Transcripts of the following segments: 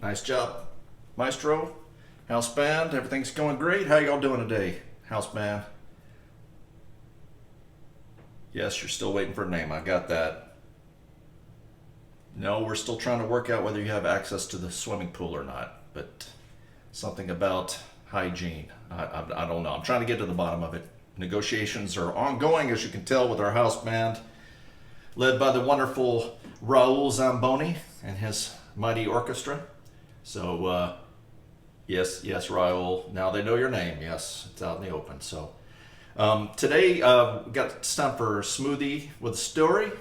Nice job, Maestro. House band, everything's going great. How y'all doing today, house band? Yes, you're still waiting for a name. I got that. No, we're still trying to work out whether you have access to the swimming pool or not. But something about hygiene. I don't know. I'm trying to get to the bottom of it. Negotiations are ongoing, as you can tell, with our house band, led by the wonderful Raul Zamboni and his mighty orchestra. So, yes, Raul. Now they know your name. Yes, it's out in the open. So, today we got it's time for Smoothie with a Story,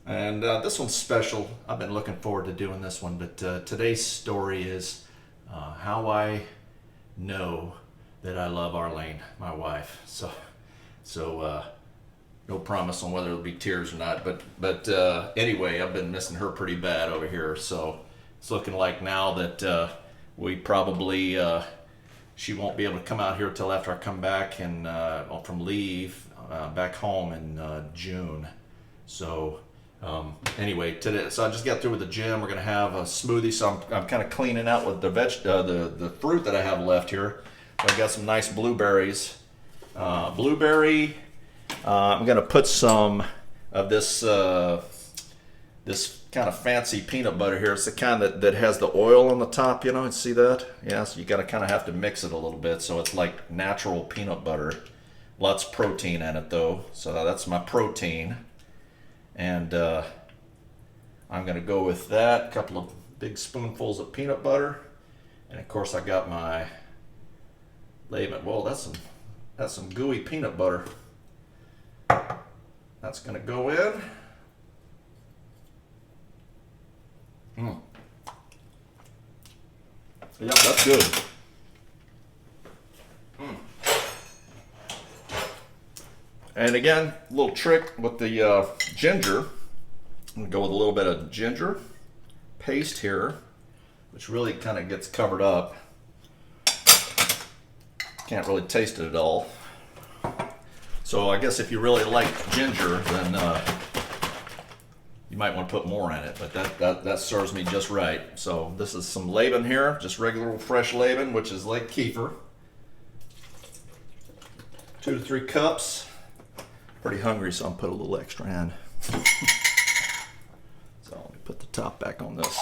and this one's special. I've been looking forward to doing this one, but today's story is how I know that I love Arlene, my wife. So no promise on whether it'll be tears or not, but anyway, I've been missing her pretty bad over here. So it's looking like now that we probably she won't be able to come out here till after I come back and from leave back home in June. So anyway, today, so I just got through with the gym. We're gonna have a smoothie. So I'm kind of cleaning out with the fruit that I have left here. So I got some nice blueberries. Blueberry. I'm gonna put some of this this kind of fancy peanut butter here. It's the kind that has the oil on the top. You see that? Yeah. So you gotta kind of have to mix it a little bit. So it's like natural peanut butter. Lots of protein in it though. So that's my protein. And I'm gonna go with that. A couple of big spoonfuls of peanut butter, and of course I got my Laban. Whoa, that's some gooey peanut butter. That's gonna go in. Yep, that's good. And again, a little trick with the ginger. I'm gonna go with a little bit of ginger paste here, which really kind of gets covered up. Can't really taste it at all. So I guess if you really like ginger, then you might want to put more in it, but that serves me just right. So this is some Laban here, just regular fresh Laban, which is like Kefir. 2 to 3 cups. Pretty hungry, so I'll put a little extra in. So let me put the top back on this.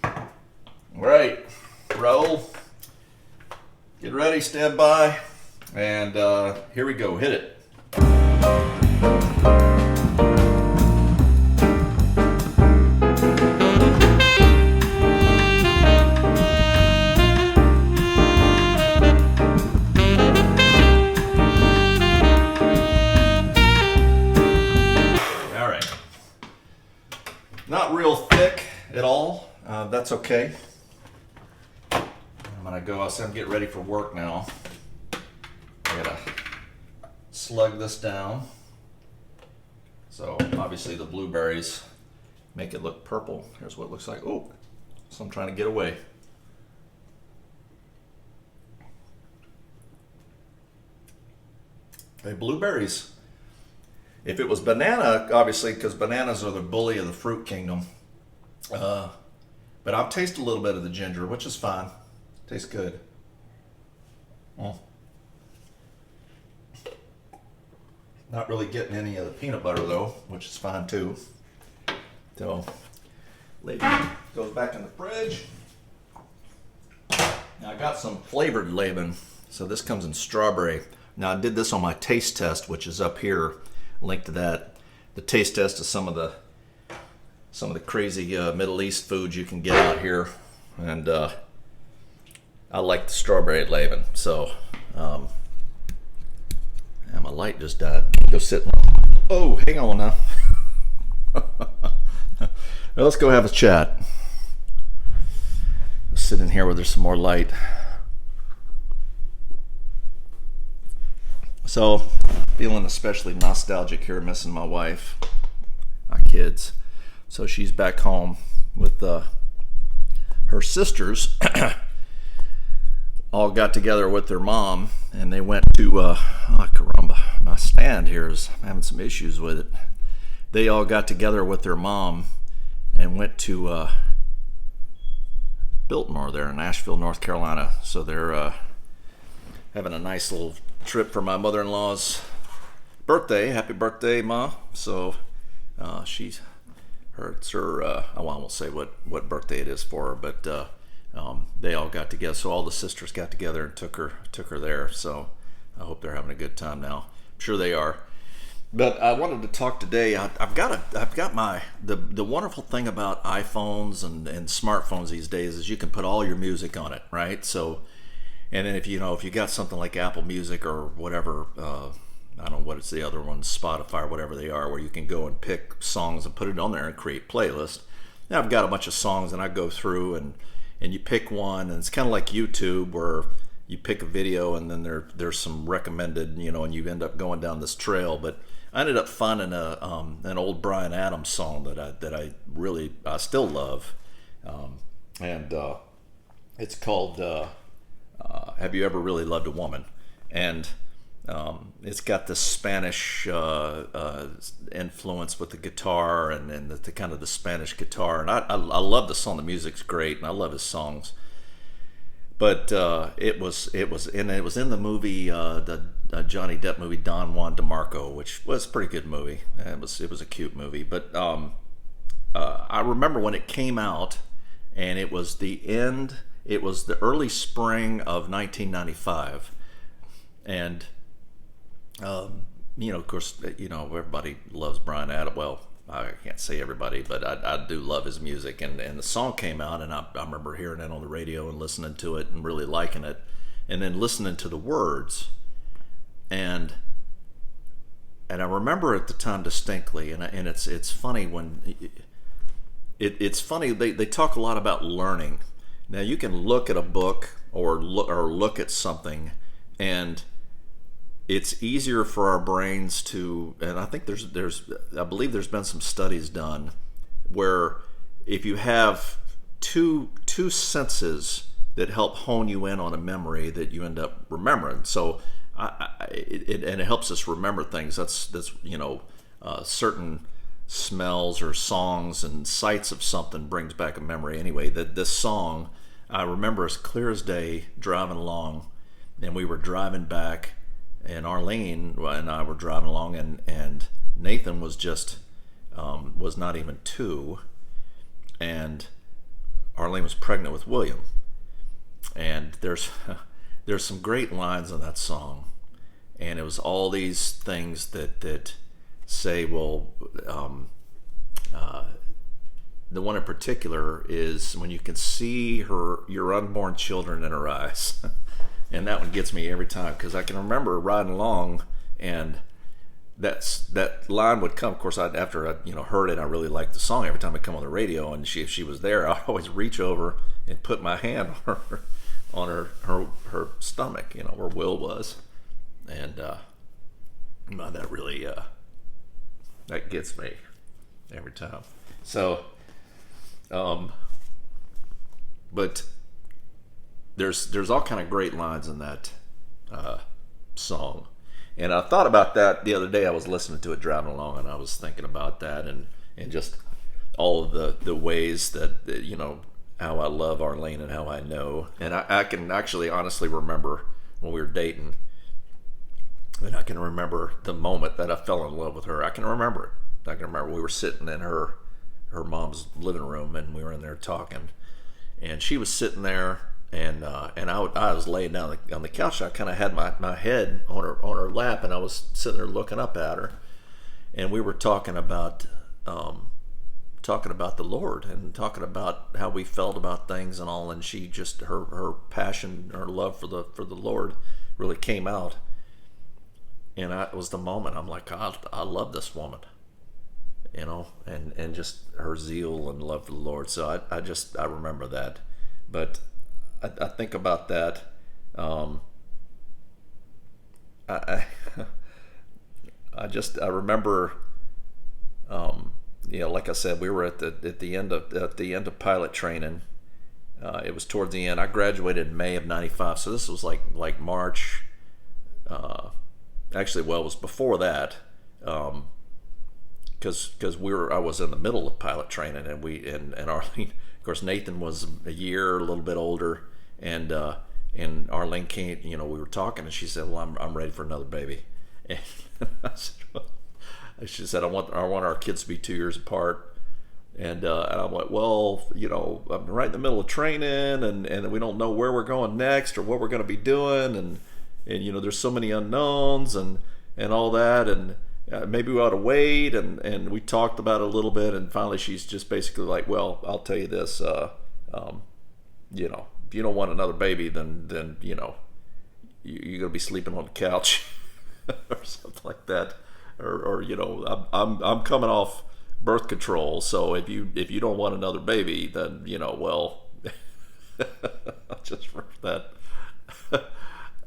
All right, roll. Get ready, stand by, and here we go. Hit it. All right. Not real thick at all. That's okay. I'm gonna go outside and get ready for work now. I gotta slug this down. So obviously the blueberries make it look purple. Here's what it looks like. Oh, so I'm trying to get away. Hey, blueberries. If it was banana, obviously, because bananas are the bully of the fruit kingdom. But I'll taste a little bit of the ginger, which is fine. Tastes good. Not really getting any of the peanut butter though, which is fine too. So, Laban goes back in the fridge. Now I got some flavored Laban. So this comes in strawberry. Now I did this on my taste test, which is up here. Link to that. The taste test of some of the crazy Middle East foods you can get out here, and I like the strawberry Laban. So, and my light just died. Go sit. Oh, hang on now. Well, let's go have a chat. Sit in here where there's some more light. So, feeling especially nostalgic here, missing my wife, my kids. So she's back home with her sisters. All got together with their mom, and they went to, oh caramba, my stand here is having some issues with it. They all got together with their mom and went to Biltmore there in Asheville, North Carolina. So they're having a nice little trip for my mother-in-law's birthday. Happy birthday, Ma. So it's her, I won't say what birthday it is for her, but they all got together. So all the sisters got together and took her there. So I hope they're having a good time now. I'm sure they are. But I wanted to talk today. I've got the wonderful thing about iPhones and smartphones these days is you can put all your music on it, right? So, and then if you got something like Apple Music or whatever, I don't know what it's the other ones, Spotify or whatever they are, where you can go and pick songs and put it on there and create playlists. Now I've got a bunch of songs and I go through and you pick one, and it's kind of like YouTube where you pick a video and then there's some recommended, and you end up going down this trail. But I ended up finding an old Bryan Adams song that I still love, and it's called "Have You Ever Really Loved a Woman?" And it's got this Spanish influence with the guitar and the kind of the Spanish guitar, and I love the song. The music's great, and I love his songs. But it was in the movie, the Johnny Depp movie Don Juan DeMarco, which was a pretty good movie. It was a cute movie. But I remember when it came out, and it was the early spring of 1995, and of course, everybody loves Bryan Adams. Well, I can't say everybody, but I do love his music. And the song came out, and I remember hearing it on the radio and listening to it and really liking it. And then listening to the words. And I remember at the time distinctly, and it's funny when... It's funny, they talk a lot about learning. Now, you can look at a book or look at something, and it's easier for our brains to, and I think I believe there's been some studies done where if you have two senses that help hone you in on a memory, that you end up remembering. So it helps us remember things. That's certain smells or songs and sights of something brings back a memory. Anyway, this song I remember as clear as day, driving along, and we were driving back. And Arlene and I were driving along, and Nathan was was not even 2, and Arlene was pregnant with William. And there's some great lines in that song, and it was all these things that say, well, the one in particular is when you can see your unborn children in her eyes. And that one gets me every time, because I can remember riding along, and that line would come. Of course, after I heard it, I really liked the song. Every time it come on the radio, and if she was there, I'd always reach over and put my hand on her stomach, where Will was, and that really that gets me every time. So, but. There's all kind of great lines in that song, and I thought about that the other day. I was listening to it driving along, and I was thinking about that and just all of the ways that how I love Arlene and how I know, and I can actually honestly remember when we were dating, and I can remember the moment that I fell in love with her. I can remember it. I can remember we were sitting in her mom's living room, and we were in there talking, and she was sitting there. And I was laying down on the couch. I kind of had my head on her lap, and I was sitting there looking up at her. And we were talking about the Lord, and talking about how we felt about things and all. And she just her passion, her love for the Lord, really came out. And it was the moment I'm like, I love this woman, and just her zeal and love for the Lord. So I remember that, but. I think about that. I remember. Like I said, we were at the end of pilot training. It was towards the end. I graduated in May of '95, so this was like March. Actually, well, it was before that. because I was in the middle of pilot training, and Arlene, of course, Nathan was a year, a little bit older, and Arlene came, we were talking, and she said, well, I'm ready for another baby. And I said, well, she said, I want our kids to be 2 years apart. And I'm like, well, I'm right in the middle of training, and we don't know where we're going next or what we're going to be doing, and there's so many unknowns and all that, and maybe we ought to wait. And we talked about it a little bit, and finally she's just basically like, well, I'll tell you this, if you don't want another baby, then you're going to be sleeping on the couch or something like that, or I'm coming off birth control, so if you don't want another baby, then well, just for that.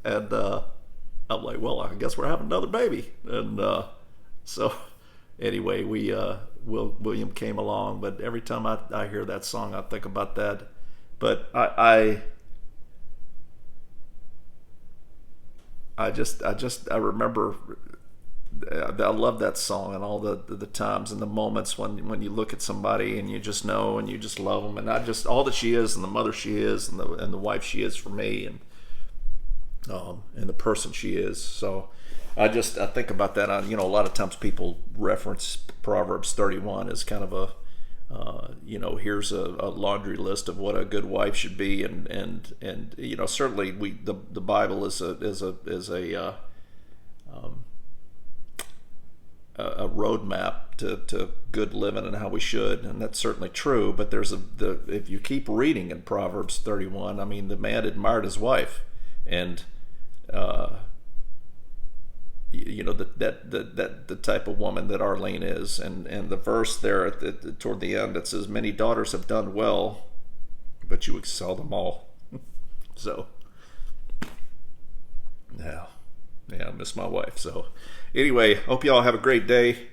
And I'm like, well, I guess we're having another baby. And so anyway, William came along, but every time I hear that song, I think about that. But I remember, I love that song, and all the times and the moments when you look at somebody and you just know and you just love them, and all that she is, and the mother she is, and the wife she is for me, and the person she is. So I think about that. A lot of times people reference Proverbs 31 as kind of a here's a laundry list of what a good wife should be, and certainly the Bible is a roadmap to good living and how we should, and that's certainly true. But if you keep reading in Proverbs 31, the man admired his wife, and the type of woman that Arlene is, and the verse there toward the end, it says, many daughters have done well, but you excel them all. So yeah, I miss my wife. So anyway, hope y'all have a great day.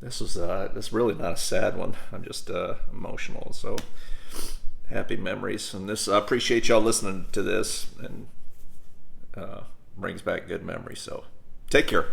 This really not a sad one. I'm just emotional. So happy memories, and I appreciate y'all listening to this, and brings back good memories. So take care.